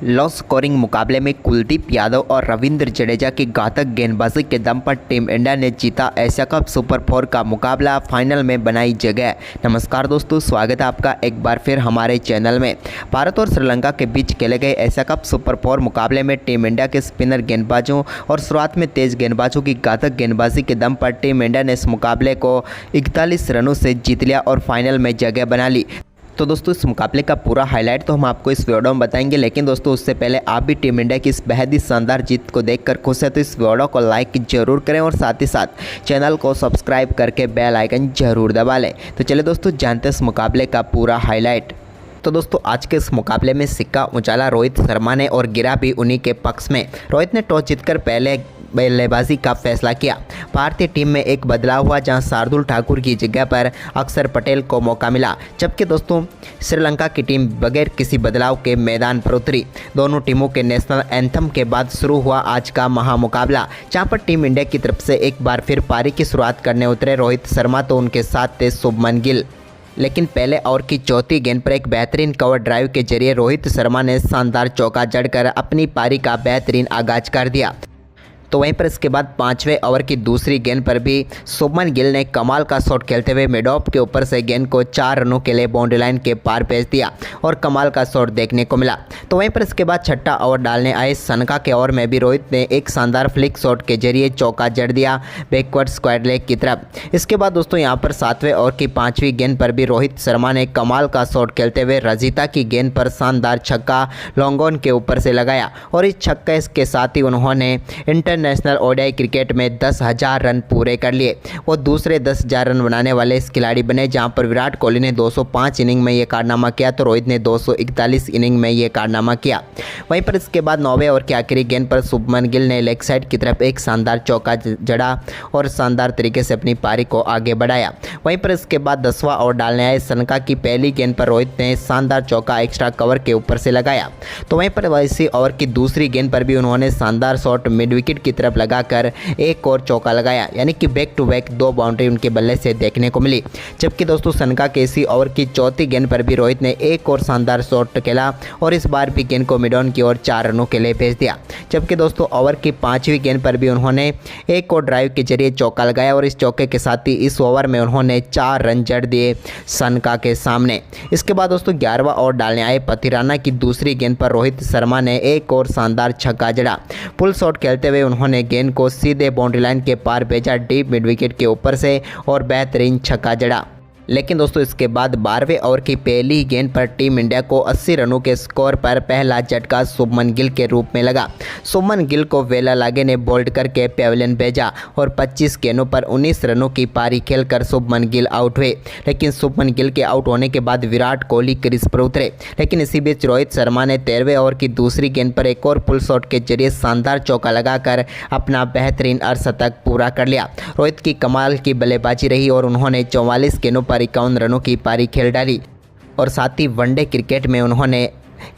Low scoring मुकाबले में कुलदीप यादव और रविंद्र जडेजा की घातक गेंदबाजी के दम पर टीम इंडिया ने जीता एशिया कप सुपर 4 का मुकाबला, फाइनल में बनाई जगह। नमस्कार दोस्तों, स्वागत है आपका एक बार फिर हमारे चैनल में। भारत और श्रीलंका के बीच खेले गए एशिया कप सुपर 4 मुकाबले में टीम इंडिया के स्पिनर गेंदबाजों और शुरुआत में तेज गेंदबाजों की घातक गेंदबाजी के दम पर टीम इंडिया ने इस मुकाबले को 41 रनों से जीत लिया और फाइनल में जगह बना ली। तो दोस्तों इस मुकाबले का पूरा हाईलाइट तो हम आपको इस वीडियो में बताएंगे, लेकिन दोस्तों उससे पहले आप भी टीम इंडिया की इस बेहद ही शानदार जीत को देखकर खुश है तो इस वीडियो को लाइक जरूर करें और साथ ही साथ चैनल को सब्सक्राइब करके बेल आइकन जरूर दबा लें। तो चलिए दोस्तों जानते हैं इस मुकाबले का पूरा हाईलाइट। तो दोस्तों आज के इस मुकाबले में सिक्का उछाला रोहित शर्मा ने और गिरा भी उन्हीं के पक्ष में। रोहित ने टॉस जीतकर पहले बल्लेबाजी का फैसला किया। भारतीय टीम में एक बदलाव हुआ जहां शार्दुल ठाकुर की जगह पर अक्षर पटेल को मौका मिला, जबकि दोस्तों श्रीलंका की टीम बगैर किसी बदलाव के मैदान पर उतरी। दोनों टीमों के नेशनल एंथम के बाद शुरू हुआ आज का महामुकाबला, जहां पर टीम इंडिया की तरफ से एक बार फिर पारी की शुरुआत करने उतरे रोहित शर्मा, तो उनके साथ थे शुभमन गिल। लेकिन पहले ओवर की चौथी गेंद पर एक बेहतरीन कवर ड्राइव के जरिए रोहित शर्मा ने शानदार चौका जड़कर अपनी पारी का बेहतरीन आगाज कर दिया। तो वहीं पर इसके बाद पांचवें ओवर की दूसरी गेंद पर भी शुभमन गिल ने कमाल का शॉट खेलते हुए मिड ऑफ के ऊपर से गेंद को 4 रनों के लिए बाउंड्री लाइन के पार भेज दिया और कमाल का शॉट देखने को मिला। तो वहीं पर इसके बाद छठा ओवर डालने आए सनका के ओवर में भी रोहित ने एक शानदार फ्लिक शॉट के जरिए चौका जड़ दिया बैकवर्ड स्क्वायर लेग की तरफ। इसके बाद दोस्तों यहां पर सातवें ओवर की पांचवीं गेंद पर भी रोहित शर्मा ने कमाल का शॉट खेलते हुए रजिता की गेंद पर शानदार छक्का लॉन्ग ऑन के ऊपर से लगाया और इस छक्के के साथ ही उन्होंने इंटरनेशनल ओडीआई क्रिकेट में 10,000 रन पूरे कर लिए। वो दूसरे 10,000 रन बनाने वाले इस खिलाड़ी बने, जहां पर विराट कोहली ने 205 इनिंग में ये कारनामा किया तो रोहित ने 241 इनिंग में ये कारनामा किया। वहीं पर इसके बाद 9वें ओवर की आखिरी गेंद पर शुभमन गिल ने लेग साइड की तरफ एक शानदार चौका जड़ा और शानदार तरीके से अपनी पारी को आगे बढ़ाया। वहीं पर इसके बाद 10वां ओवर डालने आए सनका की पहली गेंद पर रोहित ने शानदार चौका एक्स्ट्रा कवर के ऊपर से लगाया। तो वहीं पर इसी ओवर की दूसरी गेंद पर भी उन्होंने शानदार शॉट मिड विकेट की तरफ लगाकर एक और चौका लगाया, यानी कि बैक टू बैक 2 बाउंड्री उनके बल्ले से देखने को मिली। जबकि दोस्तों सनका के इसी ओवर की चौथी गेंद पर भी रोहित ने एक और शानदार शॉट खेला और इस बार भी गेंद को मिड ऑन की ओर 4 रनों के लिए भेज दिया। जबकि दोस्तों ओवर की 5वीं गेंद पर भी उन्होंने एक और ड्राइव के जरिए चौका लगाया और इस चौके के साथ ही इस ओवर में उन्होंने 4 रन जड़ दिए सनका के सामने। इसके बाद दोस्तों 11वां ओवर डालने आए पथिराना की दूसरी गेंद पर रोहित शर्मा ने एक और शानदार छक्का जड़ा। पुल शॉट खेलते हुए उन्होंने गेंद को सीधे बाउंड्री लाइन के पार भेजा डीप मिड विकेट के ऊपर से और बेहतरीन छक्का जड़ा। लेकिन दोस्तों इसके बाद 12वें ओवर की पहली गेंद पर टीम इंडिया को 80 रनों के स्कोर पर पहला झटका शुभमन गिल के रूप में लगा। शुभमन गिल को वेला लागे ने बोल्ड करके पेविलियन भेजा और 25 गेंदों पर 19 रनों की पारी खेलकर शुभमन गिल आउट हुए। लेकिन शुभमन गिल के आउट होने के बाद विराट कोहली क्रीज पर उतरे। लेकिन इसी बीच रोहित शर्मा ने 13वें ओवर की दूसरी गेंद पर एक और पुल शॉट के जरिए शानदार चौका लगाकर अपना बेहतरीन अर्धशतक पूरा कर लिया। रोहित की कमाल की बल्लेबाजी रही और उन्होंने 44 गेंदों पर 51 रनों की पारी खेल डाली और साथ ही वनडे क्रिकेट में उन्होंने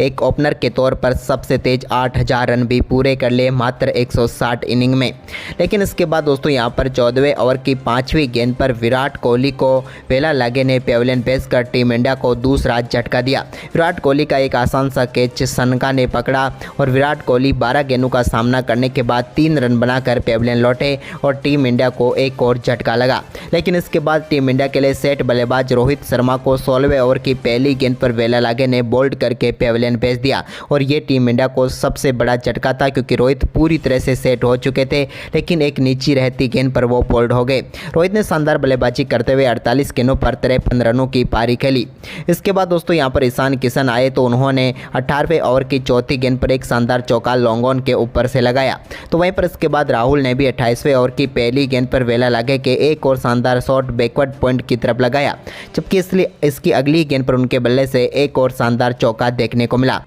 एक ओपनर के तौर पर सबसे तेज 8,000 रन भी पूरे कर लिए मात्र 160 इनिंग में। लेकिन इसके बाद दोस्तों यहां पर 14वें ओवर की 5वीं गेंद पर विराट कोहली को वेला लागे ने पेविलियन भेजकर टीम इंडिया को दूसरा झटका दिया। विराट कोहली का एक आसान सा कैच सनका ने पकड़ा और विराट कोहली 12 गेंदों का सामना करने के बाद 3 रन बनाकर पेविलियन लौटे और टीम इंडिया को एक और झटका लगा। लेकिन इसके बाद टीम इंडिया के लिए सेट बल्लेबाज रोहित शर्मा को 16वें ओवर की पहली गेंद पर वेला लागे ने बोल्ड करके पेविलियन भेज दिया और ये टीम इंडिया को सबसे बड़ा झटका था, क्योंकि रोहित पूरी तरह से सेट हो चुके थे लेकिन एक नीची रहती गेंद पर वो बोल्ड हो गए। रोहित ने शानदार बल्लेबाजी करते हुए 48 गेंदों पर 53 रनों की पारी खेली। इसके बाद दोस्तों यहां पर ईशान किशन आए तो उन्होंने 18वें ओवर की चौथी गेंद पर एक शानदार चौका लॉन्ग ऑन के ऊपर से लगाया। तो वहीं पर इसके बाद राहुल ने भी 28वें ओवर की पहली गेंद पर वेला लागे के एक और शानदार शॉट बैकवर्ड पॉइंट की तरफ लगाया, जबकि इसकी अगली गेंद पर उनके बल्ले से एक और शानदार चौका देखने को मिला।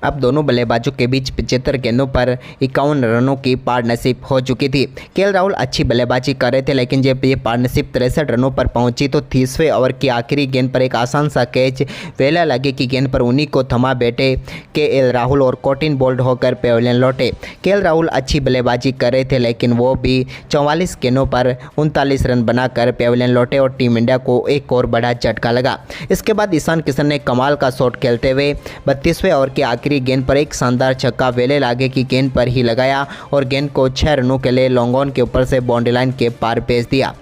अब दोनों बल्लेबाजों के बीच 75 गेंदों पर 51 रनों की पार्टनरशिप हो चुकी थी। केएल राहुल अच्छी बल्लेबाजी कर रहे थे, लेकिन जब ये पार्टनरशिप 63 रनों पर पहुंची तो 30वें ओवर की आखिरी गेंद पर एक आसान सा कैच वेला लागे की गेंद पर उन्हीं को थमा बैठे केएल राहुल और कोटिन बोल्ड होकर पेविलियन लौटे। केएल राहुल अच्छी बल्लेबाजी कर रहे थे, लेकिन वो भी 44 गेंदों पर 39 रन बनाकर पेविलियन लौटे और टीम इंडिया को एक और बड़ा झटका लगा। इसके बाद ईशान किशन ने कमाल का शॉट खेलते हुए 32वें ओवर की आखिरी आखिरी गेंद पर एक शानदार छक्का वेले लागे की गेंद पर ही लगाया और गेंद को 6 रनों के लिए लॉन्ग ऑन के ऊपर से बाउंड्री लाइन के पार भेज दिया।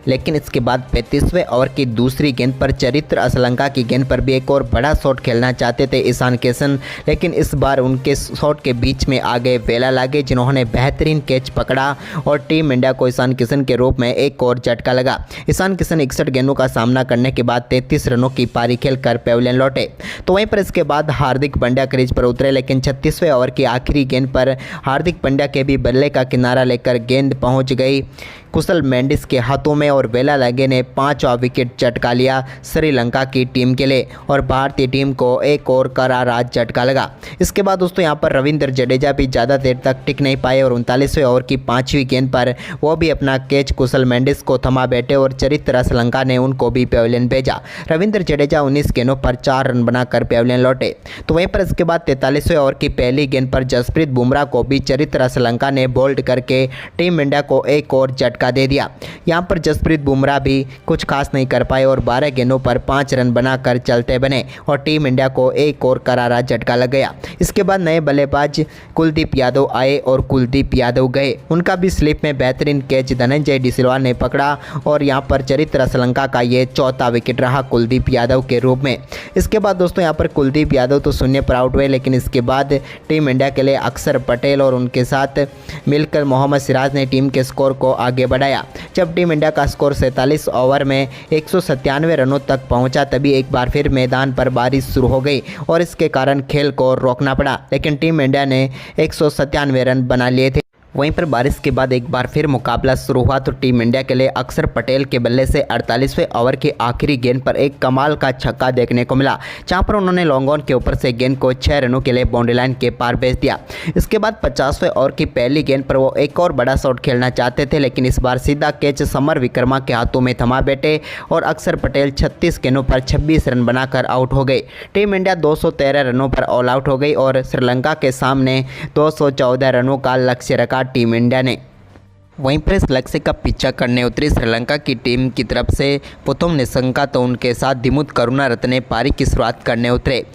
लेकिन इसके बाद 35वें ओवर की दूसरी गेंद पर चरित्र असलंका की गेंद पर भी एक और बड़ा शॉट खेलना चाहते थे ईशान किशन, लेकिन इस बार उनके शॉट के बीच में आ गए वेला लागे, जिन्होंने बेहतरीन कैच पकड़ा और टीम इंडिया को ईशान किशन के रूप में एक और झटका लगा। ईशान किशन 61 गेंदों का सामना करने के बाद 33 रनों की पारी खेलकर पेविलियन लौटे। तो वहीं पर इसके बाद हार्दिक पांड्या क्रीज पर उतरे, लेकिन 36वें ओवर की आखिरी गेंद पर हार्दिक पांड्या के भी बल्ले का किनारा लेकर गेंद पहुंच गई कुशल मेंडिस के हाथों में और वेला लागे ने 5वां विकेट झटका लिया श्रीलंका की टीम के लिए और भारतीय टीम को एक और करारा झटका लगा। इसके बाद दोस्तों यहाँ पर रविंद्र जडेजा भी ज़्यादा देर तक टिक नहीं पाए और 39वें ओवर की 5वीं गेंद पर वो भी अपना कैच कुशल मेंडिस को थमा बैठे और चरित्र असलंका ने उनको भी पेविलियन भेजा। रविंद्र जडेजा 19 गेंदों पर 4 रन बनाकर पेविलियन लौटे। तो वहीं पर इसके बाद 43वें ओवर की पहली गेंद पर जसप्रीत बुमराह को भी चरित्र असलंका ने बोल्ड करके टीम इंडिया को एक और झटका दे दिया। यहां पर जसप्रीत बुमराह भी कुछ खास नहीं कर पाए और 12 गेंदों पर 5 रन बनाकर चलते बने और टीम इंडिया को एक और करारा झटका लग गया। इसके बाद नए बल्लेबाज कुलदीप यादव आए और कुलदीप यादव गए, उनका भी स्लिप में बेहतरीन कैच धनंजय डिसिल्वा ने पकड़ा और यहां पर चरित्र श्रीलंका का ये चौथा विकेट रहा कुलदीप यादव के रूप में। इसके बाद दोस्तों यहां पर कुलदीप यादव तो शून्य पर आउट हुए, लेकिन इसके बाद टीम इंडिया के लिए अक्षर पटेल और उनके साथ मिलकर मोहम्मद सिराज ने टीम के स्कोर को आगे बढ़ाया। जब टीम इंडिया का स्कोर 47 ओवर में 197 रनों तक पहुंचा, तभी एक बार फिर मैदान पर बारिश शुरू हो गई और इसके कारण खेल को रोकना पड़ा, लेकिन टीम इंडिया ने 197 रन बना लिए थे। वहीं पर बारिश के बाद एक बार फिर मुकाबला शुरू हुआ तो टीम इंडिया के लिए अक्षर पटेल के बल्ले से 48वें ओवर की आखिरी गेंद पर एक कमाल का छक्का देखने को मिला, जहां पर उन्होंने लॉन्ग ऑन के ऊपर से गेंद को 6 रनों के लिए बाउंड्री लाइन के पार भेज दिया। इसके बाद 50वें ओवर की पहली गेंद पर वो एक और बड़ा शॉट खेलना चाहते थे, लेकिन इस बार सीधा कैच समर विक्रमा के हाथों में थमा बैठे और अक्षर पटेल 36 गेंदों पर 26 रन बनाकर आउट हो गए। टीम इंडिया 213 रनों पर ऑल आउट हो गई और श्रीलंका के सामने 214 रनों का लक्ष्य रखा टीम इंडिया ने। वहीं पर इस लक्ष्य का पीछा करने उतरी श्रीलंका की टीम की तरफ से पुथुम निशंका तो उनके साथ दिमुथ करुणारत्ने पारी की शुरुआत करने उतरे।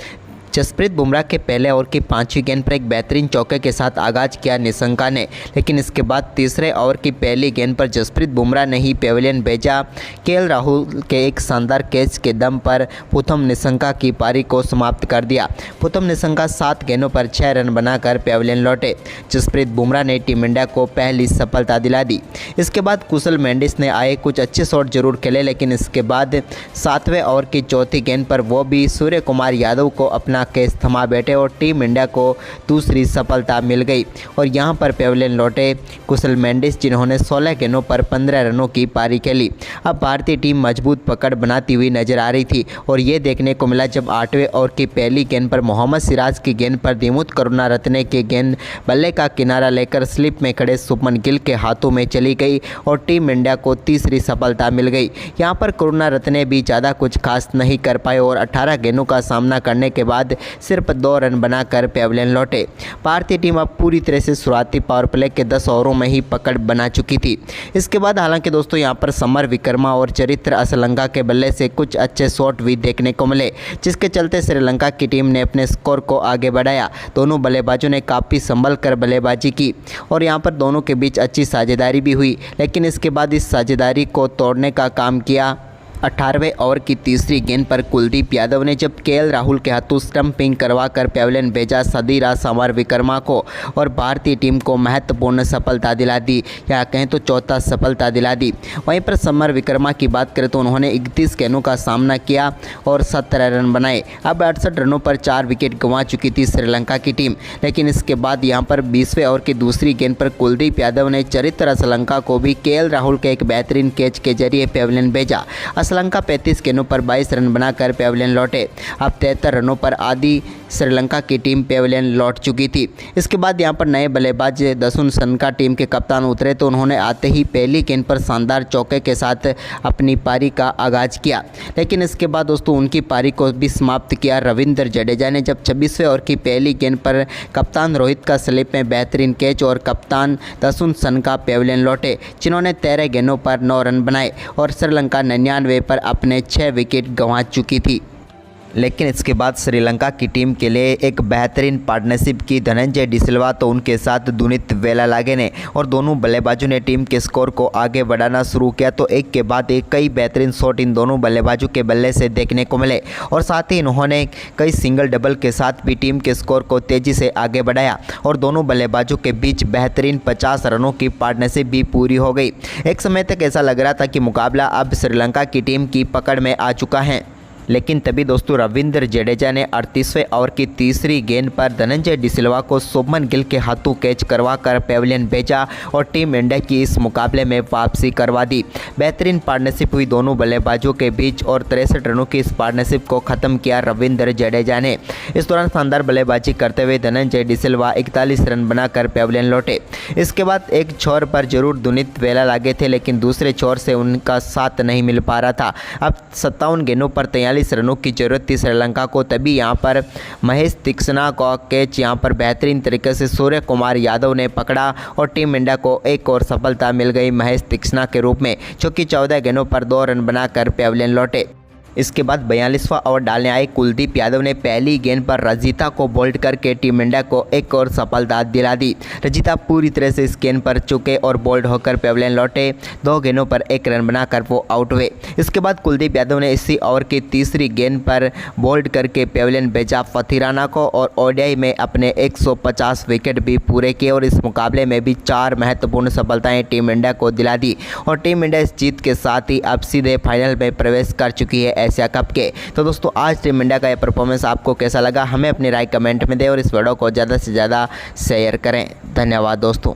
जसप्रीत बुमराह के पहले ओवर की 5वीं गेंद पर एक बेहतरीन चौके के साथ आगाज किया निशंका ने, लेकिन इसके बाद तीसरे ओवर की पहली गेंद पर जसप्रीत बुमराह ने ही पेविलियन भेजा। केएल राहुल के एक शानदार कैच के दम पर पुथुम निशंका की पारी को समाप्त कर दिया। पुथुम निशंका 7 गेंदों पर 6 रन बनाकर पेविलियन लौटे। जसप्रीत बुमराह ने टीम इंडिया को पहली सफलता दिला दी। इसके बाद कुशल मेंडिस ने आए कुछ अच्छे शॉट जरूर खेले, लेकिन इसके बाद 7वें ओवर की चौथी गेंद पर वो भी सूर्य कुमार यादव को अपना कैच थमा बैठे और टीम इंडिया को दूसरी सफलता मिल गई और यहां पर पेविलियन लौटे कुशल मेंडिस, जिन्होंने 16 गेंदों पर 15 रनों की पारी खेली। अब भारतीय टीम मजबूत पकड़ बनाती हुई नजर आ रही थी और ये देखने को मिला जब 8वें ओवर की पहली गेंद पर मोहम्मद सिराज की गेंद पर दिमुथ करुणारत्ने की गेंद बल्ले का किनारा लेकर स्लिप में खड़े शुभमन गिल के हाथों में चली गई और टीम इंडिया को तीसरी सफलता मिल गई। यहाँ पर करुणारत्ने भी ज़्यादा कुछ खास नहीं कर पाए और 18 गेंदों का सामना करने के बाद सिर्फ 2 रन बनाकर पेविलियन लौटे। भारतीय टीम अब पूरी तरह से शुरुआती पावर प्ले के 10 ओवरों में ही पकड़ बना चुकी थी। इसके बाद हालांकि दोस्तों यहां पर समर विक्रमा और चरित्र असलंका के बल्ले से कुछ अच्छे शॉट भी देखने को मिले, जिसके चलते श्रीलंका की टीम ने अपने स्कोर को आगे बढ़ाया। दोनों बल्लेबाजों ने काफ़ी संभल कर बल्लेबाजी की और यहां पर दोनों के बीच अच्छी साझेदारी भी हुई, लेकिन इसके बाद इस साझेदारी को तोड़ने का काम किया 18वें ओवर की तीसरी गेंद पर कुलदीप यादव ने, जब केएल राहुल के हाथों स्टंपिंग करवाकर पेविलियन भेजा सदीरा समर विक्रमा को और भारतीय टीम को महत्वपूर्ण सफलता दिला दी, या कहें तो चौथा सफलता दिला दी। वहीं पर समर विक्रमा की बात करें तो उन्होंने 31 गेंदों का सामना किया और 17 रन बनाए। अब 68 रनों पर 4 विकेट गंवा चुकी थी श्रीलंका की टीम, लेकिन इसके बाद यहां पर 20वें ओवर की दूसरी गेंद पर कुलदीप यादव ने चरित्र श्रीलंका को भी केएल राहुल के एक बेहतरीन कैच के जरिए पेविलियन भेजा। श्रीलंका 35 गेंदों पर 22 रन बनाकर पेविलियन लौटे। अब 73 रनों पर आधी श्रीलंका की टीम पेविलियन लौट चुकी थी। इसके बाद यहां पर नए बल्लेबाज दसुन सनका टीम के कप्तान उतरे तो उन्होंने आते ही पहली गेंद पर शानदार चौके के साथ अपनी पारी का आगाज किया, लेकिन इसके बाद दोस्तों उनकी पारी को भी समाप्त किया रविंद्र जडेजा ने, जब 26वें ओवर की पहली गेंद पर कप्तान रोहित का स्लिप में बेहतरीन कैच और कप्तान दसुन सनका पेविलियन लौटे, जिन्होंने 13 गेंदों पर 9 रन बनाए और श्रीलंका 99 पर अपने 6 विकेट गंवा चुकी थी। लेकिन इसके बाद श्रीलंका की टीम के लिए एक बेहतरीन पार्टनरशिप की धनंजय डिसिल्वा तो उनके साथ दुनित वेलालागे ने, और दोनों बल्लेबाजों ने टीम के स्कोर को आगे बढ़ाना शुरू किया। तो एक के बाद एक कई बेहतरीन शॉट इन दोनों बल्लेबाजों के बल्ले से देखने को मिले, और साथ ही इन्होंने कई सिंगल डबल के साथ भी टीम के स्कोर को तेज़ी से आगे बढ़ाया, और दोनों बल्लेबाजों के बीच बेहतरीन 50 रनों की पार्टनरशिप भी पूरी हो गई। एक समय तक ऐसा लग रहा था कि मुकाबला अब श्रीलंका की टीम की पकड़ में आ चुका है, लेकिन तभी दोस्तों रविंद्र जडेजा ने 38वें ओवर की तीसरी गेंद पर धनंजय डिसिल्वा को शुभमन गिल के हाथों कैच करवाकर पेविलियन भेजा और टीम इंडिया की इस मुकाबले में वापसी करवा दी। बेहतरीन पार्टनरशिप हुई दोनों बल्लेबाजों के बीच, और 63 रनों की इस पार्टनरशिप को ख़त्म किया रविंद्र जडेजा ने। इस दौरान शानदार बल्लेबाजी करते हुए धनंजय डिसिल्वा 41 रन बनाकर पेविलियन लौटे। इसके बाद एक छोर पर जरूर दुनित वेलालागे थे, लेकिन दूसरे छोर से उनका साथ नहीं मिल पा रहा था। अब 57 गेंदों पर 43 रनों की जरूरत थी श्रीलंका को, तभी यहां पर महेश तीक्ष्णा का कैच यहां पर बेहतरीन तरीके से सूर्य कुमार यादव ने पकड़ा, और टीम इंडिया को एक और सफलता मिल गई महेश तीक्ष्णा के रूप में, जो कि 14 गेंदों पर 2 रन बनाकर पेविलियन लौटे। इसके बाद 42वां ओवर डालने आए कुलदीप यादव ने पहली गेंद पर रजिता को बोल्ड करके टीम इंडिया को एक और सफलता दिला दी। रजिता पूरी तरह से इस गेंद पर चुके और बोल्ड होकर पेविलियन लौटे। 2 गेंदों पर 1 रन बनाकर वो आउट हुए। इसके बाद कुलदीप यादव ने इसी ओवर की तीसरी गेंद पर बोल्ड करके पेविलियन भेजा फथिराना को, और ओडीआई में अपने 150 विकेट भी पूरे किए, और इस मुकाबले में भी 4 महत्वपूर्ण सफलताएं टीम इंडिया को दिला दी, और टीम इंडिया इस जीत के साथ ही अब सीधे फाइनल में प्रवेश कर चुकी है एशिया कप के। तो दोस्तों आज टीम इंडिया का यह परफॉर्मेंस आपको कैसा लगा, हमें अपनी राय कमेंट में दें, और इस वीडियो को ज़्यादा से ज़्यादा शेयर करें। धन्यवाद दोस्तों।